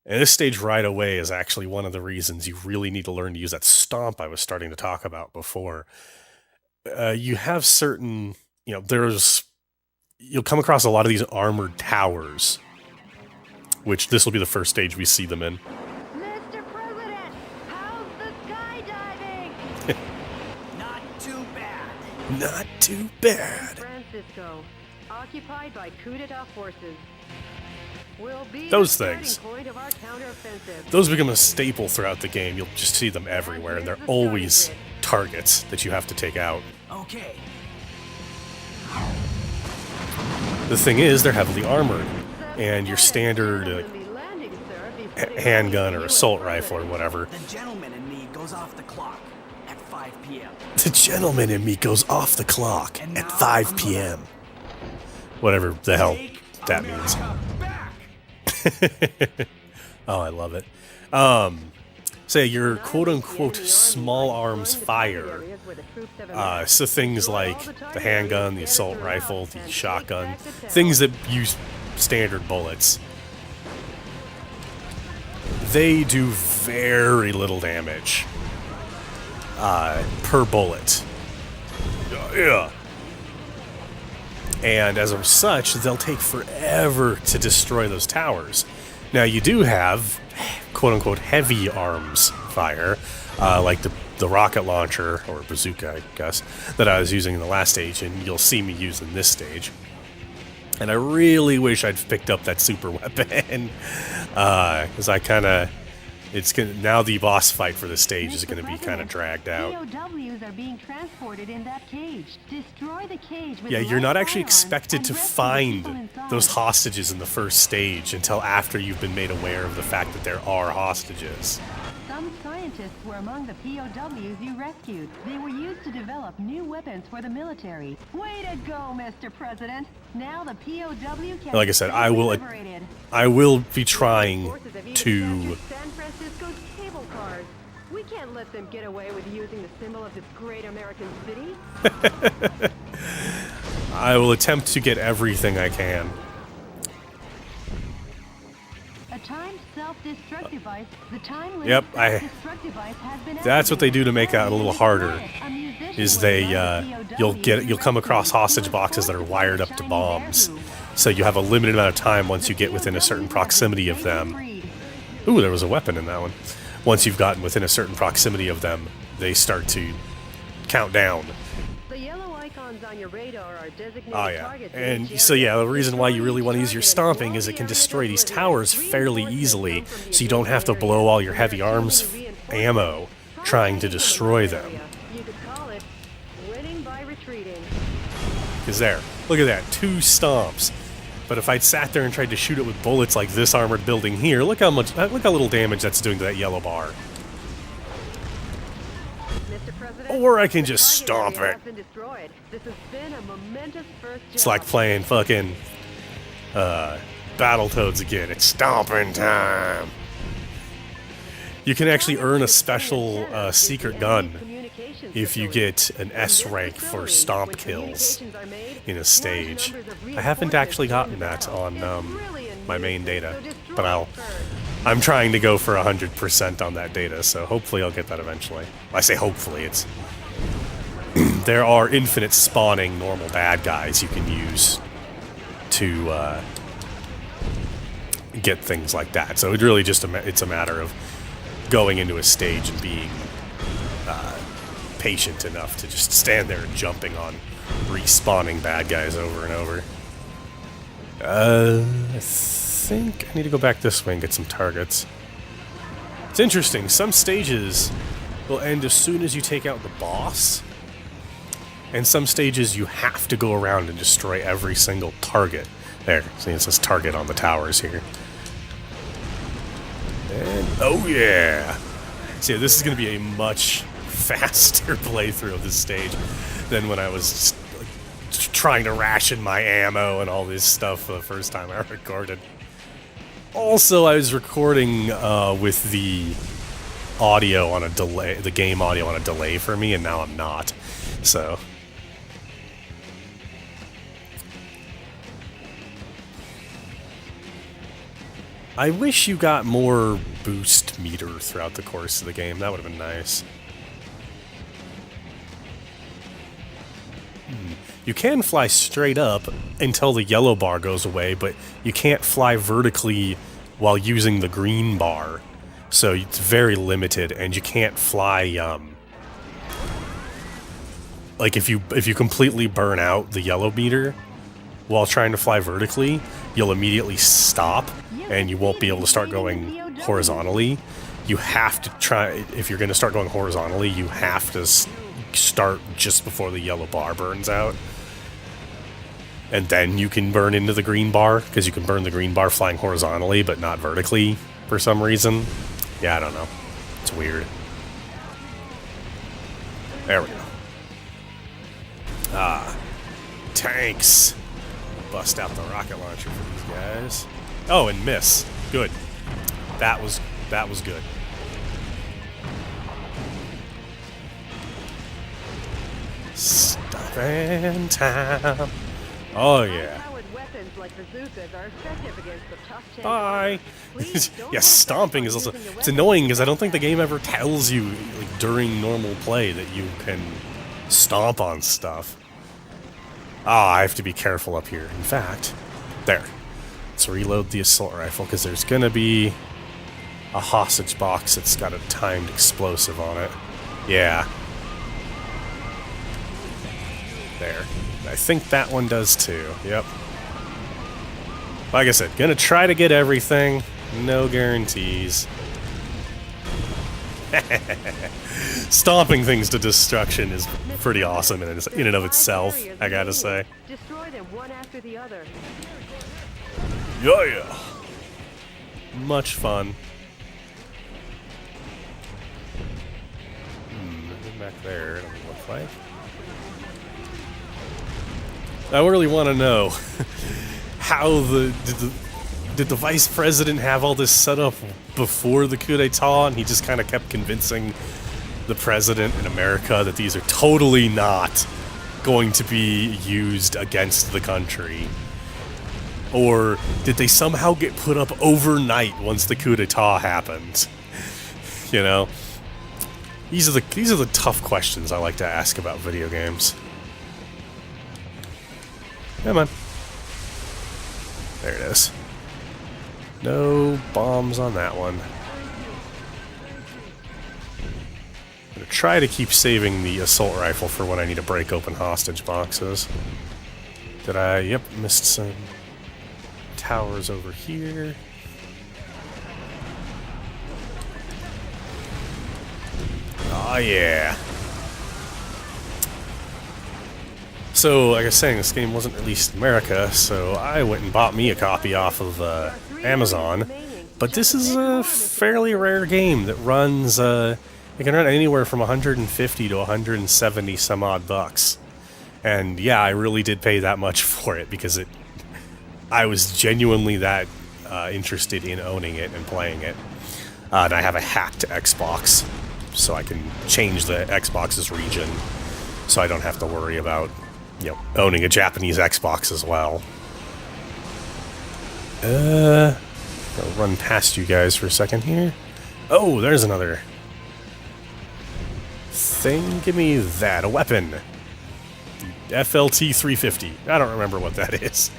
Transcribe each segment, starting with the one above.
And this stage right away is actually one of the reasons you really need to learn to use that stomp I was starting to talk about before. You have certain, you'll come across a lot of these armored towers, which this will be the first stage we see them in. Mr. President, how's the skydiving? Not too bad. Not too bad. Francisco, occupied by coup d'etat forces. Will be Those the starting things. point of our counteroffensive. Those become a staple throughout the game. You'll just see them everywhere, and they're always targets that you have to take out. Okay. The thing is, they're heavily armored, and your standard handgun or assault rifle or whatever. The gentleman in me goes off the clock at 5 p.m. The gentleman in me goes off the clock at 5 p.m. Whatever the hell Take that means. America back. Oh, I love it. Say your quote-unquote small arms fire. So things like the handgun, the assault rifle, the shotgun, things that use standard bullets. They do very little damage per bullet. Yeah. And as of such, they'll take forever to destroy those towers. Now, you do have, quote-unquote, heavy arms fire, like the rocket launcher, or bazooka, I guess, that I was using in the last stage, and you'll see me use in this stage. And I really wish I'd picked up that super weapon, because I kind of... now the boss fight for this stage is going to be kind of dragged out. POWs are being transported in that cage. Destroy the cage with Yeah, you're not live actually firearms expected and to rescue the find people inside. those hostages in the first stage until after you've been made aware of the fact that there are hostages. Some scientists were among the POWs you rescued. They were used to develop new weapons for the military. Way to go, Mr. President. Now the POW can Like I said, be I will liberated. be trying Forces have even to... captured San Francisco's cable cars. We can't let them get away with using the symbol of this great American city. I will attempt to get everything I can. A timed self-destruct device. The time Yep, self-destruct device has been that's what they do to make it a little harder. A musician Is was they among the you'll come across hostage boxes that are wired up to bombs, so you have a limited amount of time once you get within a certain proximity of them. Ooh, there was a weapon in that one. Once you've gotten within a certain proximity of them, they start to count down. The yellow icons on your radar are designated Oh yeah, targets in and each so area. yeah, the reason why you really want to use your Destroy each stomping target is it can and destroy these obliterate towers it. fairly Reinforcements easily, come from so you don't have to the blow all your area. heavy arms ammo trying to destroy them. You could call it winning by retreating. Because there, look at that, 2 stomps. But if I'd sat there and tried to shoot it with bullets like this armored building here, look how little damage that's doing to that yellow bar. Mr. President, Or I can the just target stomp area it. has been destroyed. This has been a momentous first It's job. like playing fucking Battletoads again. It's stomping time. You can actually earn a special secret gun if you get an S rank for stomp kills in a stage. I haven't actually gotten that on my main data, but I'm trying to go for 100% on that data, so hopefully I'll get that eventually. I say hopefully, it's... there are infinite spawning normal bad guys you can use to get things like that. So it really just it's a matter of going into a stage and being patient enough to just stand there and jumping on respawning bad guys over and over. I think I need to go back this way and get some targets. It's interesting. Some stages will end as soon as you take out the boss, and some stages you have to go around and destroy every single target. There, see it says target on the towers here. And, oh yeah! See, this is going to be a much faster playthrough of this stage than when I was trying to ration my ammo and all this stuff the first time I recorded. Also, I was recording with the audio on a delay, the game audio on a delay for me, and now I'm not. So... I wish you got more boost meter throughout the course of the game. That would have been nice. You can fly straight up until the yellow bar goes away, but you can't fly vertically while using the green bar. So it's very limited, and you can't fly, like if you completely burn out the yellow meter while trying to fly vertically, you'll immediately stop, and you won't be able to start going horizontally. You have to try, if you're going to start going horizontally, you have to start just before the yellow bar burns out. And then you can burn into the green bar, because you can burn the green bar flying horizontally, but not vertically for some reason. Yeah, I don't know. It's weird. There we go. Ah. Tanks. Bust out the rocket launcher for these guys. Oh, and miss. Good. That was good. Stomping time. Oh yeah. Bye. Yeah, stomping is also, it's annoying because I don't think the game ever tells you like during normal play that you can stomp on stuff. Ah, I have to be careful up here. In fact, there. Let's reload the assault rifle because there's gonna be a hostage box that's got a timed explosive on it. Yeah. There. I think that one does too. Yep. Like I said, gonna try to get everything. No guarantees. Stomping things to destruction is pretty awesome in and of itself, I gotta say. Destroy them one after the other. Yeah. Much fun. Nothing back there, it doesn't look like. I really want to know how did the vice president have all this set up before the coup d'etat, and he just kind of kept convincing the president in America that these are totally not going to be used against the country? Or did they somehow get put up overnight once the coup d'etat happened? You know? These are the tough questions I like to ask about video games. Come on. There it is. No bombs on that one. I'm gonna try to keep saving the assault rifle for when I need to break open hostage boxes. Did I? Yep, missed some towers over here. Oh yeah. So, like I was saying, this game wasn't released in America, so I went and bought me a copy off of Amazon. But this is a fairly rare game that runs, it can run anywhere from 150 to 170 some odd bucks. And yeah, I really did pay that much for it because I was genuinely that interested in owning it and playing it. And I have a hacked Xbox, so I can change the Xbox's region, so I don't have to worry about, you know, owning a Japanese Xbox as well. I'll run past you guys for a second here. Oh, there's another thing. Give me that. A weapon. FLT 350. I don't remember what that is.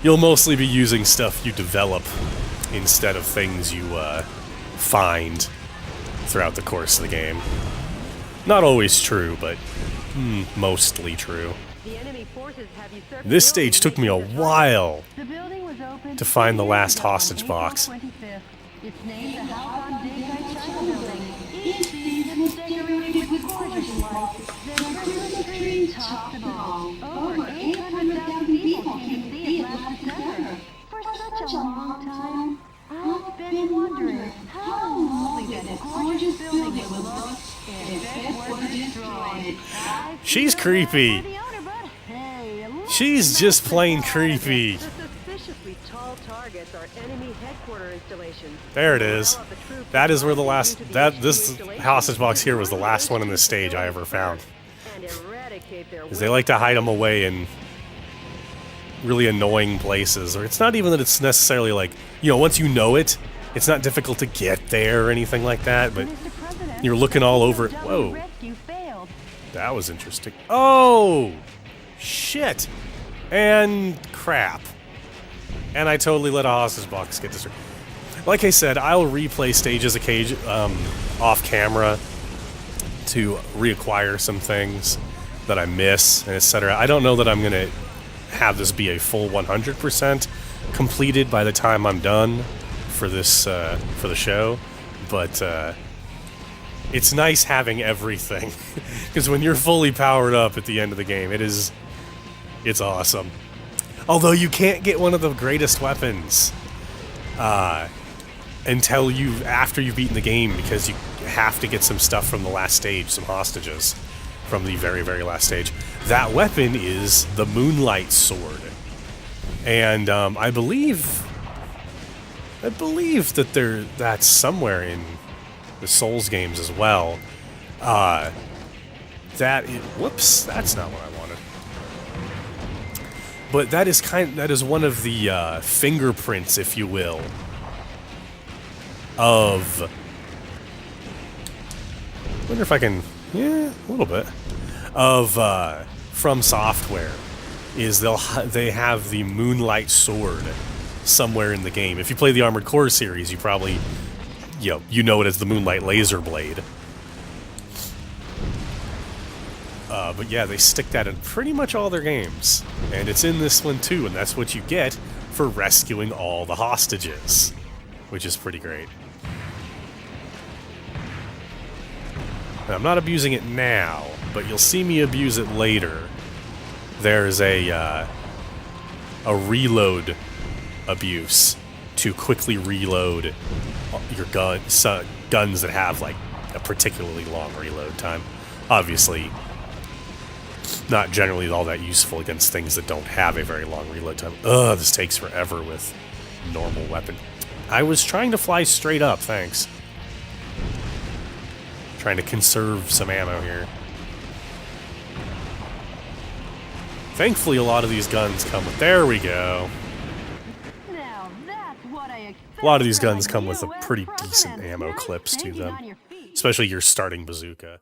You'll mostly be using stuff you develop instead of things you find throughout the course of the game. Not always true, but mostly true. This stage took me a while to find the last hostage box. It's named the House on Daytime China Building. Each season is decorated with gorgeous lights. The Christmas tree tops them all. Over 800,000 people came to see it last December. For such a long time, I've been wondering how lovely that gorgeous building would look if it were destroyed. She's creepy. She's just plain creepy. There it is. That is where the last this hostage box here was the last one in this stage I ever found. Because they like to hide them away in really annoying places, or it's not even that it's necessarily like, you know, once you know it, it's not difficult to get there or anything like that, but Mr. President, you're looking all over it. double Whoa, rescue failed. that was interesting. Oh, shit. And crap. And I totally let a hostage box get destroyed. Like I said, I'll replay stages off camera to reacquire some things that I miss, and etc. I don't know that I'm going to have this be a full 100% completed by the time I'm done for this for the show, but it's nice having everything because when you're fully powered up at the end of the game, it's awesome. Although you can't get one of the greatest weapons until after you've beaten the game, because you have to get some stuff from the last stage, some hostages from the very, very last stage. That weapon is the Moonlight Sword, and I believe that that's somewhere in the Souls games as well. Whoops, that's not what I wanted. But that is one of the fingerprints, if you will, of. I wonder if I can. Yeah, a little bit of From Software. Is they have the Moonlight Sword somewhere in the game. If you play the Armored Core series, you probably you know it as the Moonlight Laser Blade. But yeah, they stick that in pretty much all their games, and it's in this one too, and that's what you get for rescuing all the hostages, which is pretty great. And I'm not abusing it now, but you'll see me abuse it later. There's a reload abuse to quickly reload your guns that have like a particularly long reload time. Obviously, not generally all that useful against things that don't have a very long reload time. Ugh, this takes forever with normal weapon. I was trying to fly straight up, thanks. Trying to conserve some ammo here. Thankfully, a lot of these guns come with... There we go. Now that's what I expect. A lot of these guns come with a pretty decent ammo clips to them. On your feet. Especially your starting bazooka.